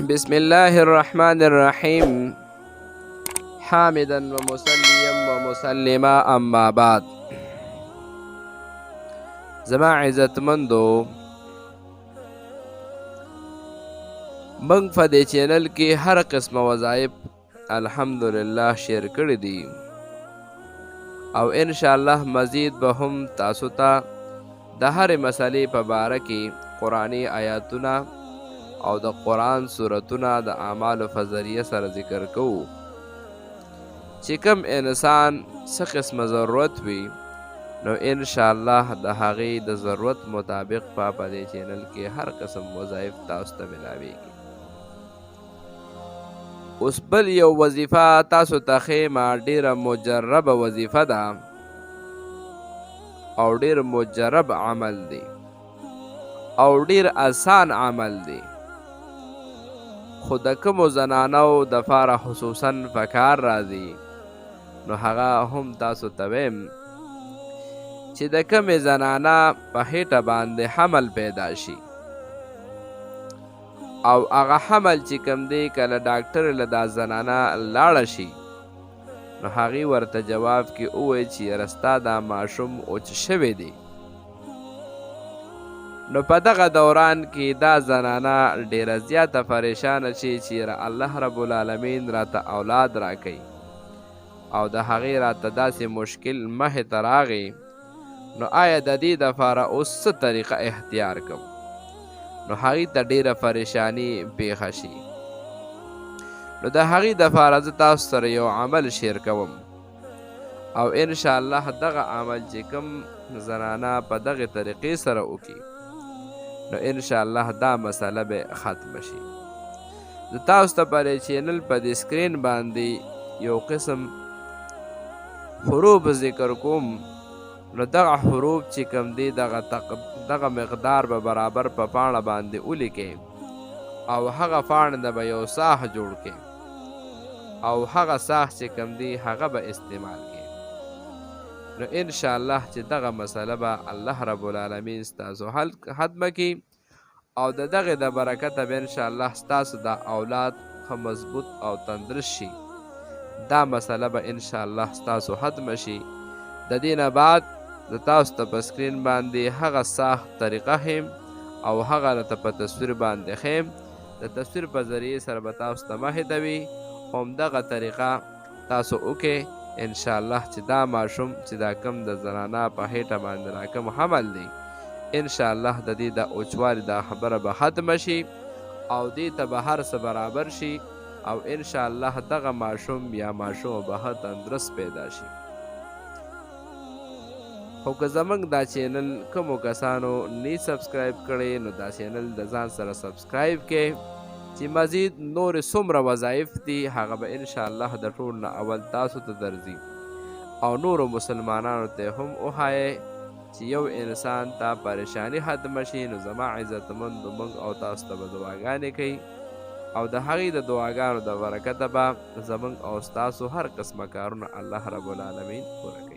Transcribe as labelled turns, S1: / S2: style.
S1: بسم الله الرحمن الرحیم حامدا ومصلیا ومسلما اما بعد. زما عزتمندو، موږ په دې چینل کې هر قسمه وظایف الحمدلله شیر کړي دي او ان شاء الله مزید به هم تاسو ته د هرې مسلې په باره کې قرآني آیاتونه او د قرآن سورتونه د اعمالو په ذریعه سره ذکر کوو چې کوم انسان څه قسمه ضرورت وي نو ان شاء الله د هغې د ضرورت مطابق په دې چینل کې هر قسم وظایف تاسو ته ملاویږي. اوس بل یو وظیفه تاسو ته ښیمه، ډیره مجربه وظیفه ده او ډیر مجرب عمل دی او ډیر آسان عمل دی، خو د کومو زنانو د پاره خصوصا په کار راځي نو هغه هم تاسو ته ویم چې د کومې زنانه په هیټه باندې حمل پیدا شي او هغه حمل چې کوم دی کله ډاکټر له دا زنانه لاړه شي نو هغې ورته جواب کې ووایي چې رستا دا ماشوم اوچ شوی دی. نو په دغه دوران کې دا زنانه ډیره زیاته پریشانه شي چې الله رب العالمین راته اولاد راکوي او د هغې راته داسې مشکل مخې ته راغی نو آیا د دې دپاره اوس څه طریقه اختیار کوم؟ نو هغې ته ډیره پریشانی پیښه شي. نو د هغې دپاره زه تاسو سره یو عمل شیر کوم او ان شاء الله دغه عمل چې کوم زنانه په دغې طریقې سره وکړي نو ان شاء الله دا مسله به ختم شي. زه تاسو ته په دې چینل په دې سکرین باندې یو قسم حروف ذکر کوم، نو دغه حروف چې کوم دی دغه مقدار به برابر په پاڼه باندې ولیکئ او هغه پاڼه به یو ساح جوړ کړئ او هغه ساح چې کوم دی هغه به استعمال کړئ نو ان شاء الله چې دغه مسله به الله رب العالمین ستاسو ختمه کړي او د دغې د برکته به ان شاء الله ستاسو د اولاد ښه مضبوط او تندرست شي. دا مسله به ان شاء الله ستاسو ختمه شي. د دې نه بعد زه تاسو ته په سکرین باندې هغه ساخت طریقه ښیم او هغه راته په تصویر باندې ښیم. د تصویر په ذریعې سره به تاسو ته مه هېروي، همدغه طریقه تاسو وکړئ ان شاء الله چې دا ماشوم چې دا کم د زنانه په هیټه باندې راکم حمل دی ان شاء الله د دې د اوچوالي دا خبره به ختمه شي او دې ته به هر څه برابر شي او ان شاء الله دغه ماشوم یا ماشوم به ښه تندرست پیدا شي. خو که زموږ دا چینل کومو کسانو نی سبسکرایب کړی نو دا چینل د ځان سره سبسکرایب کړئ چې مزید نور څومره وظایف دي هغه به ان شاء الله د ټول نه اول تاسو ته درځي او نورو مسلمانانو ته هم وښایئ چې یو انسان ته پریشانی ختمه شي نو زما عزتمندو موږ او تاسو ته به دعاګانې کوي او د هغې د دعاګانو د برکته به زموږ او ستاسو هر قسمه کارونه الله رب العالمین پوره کوي.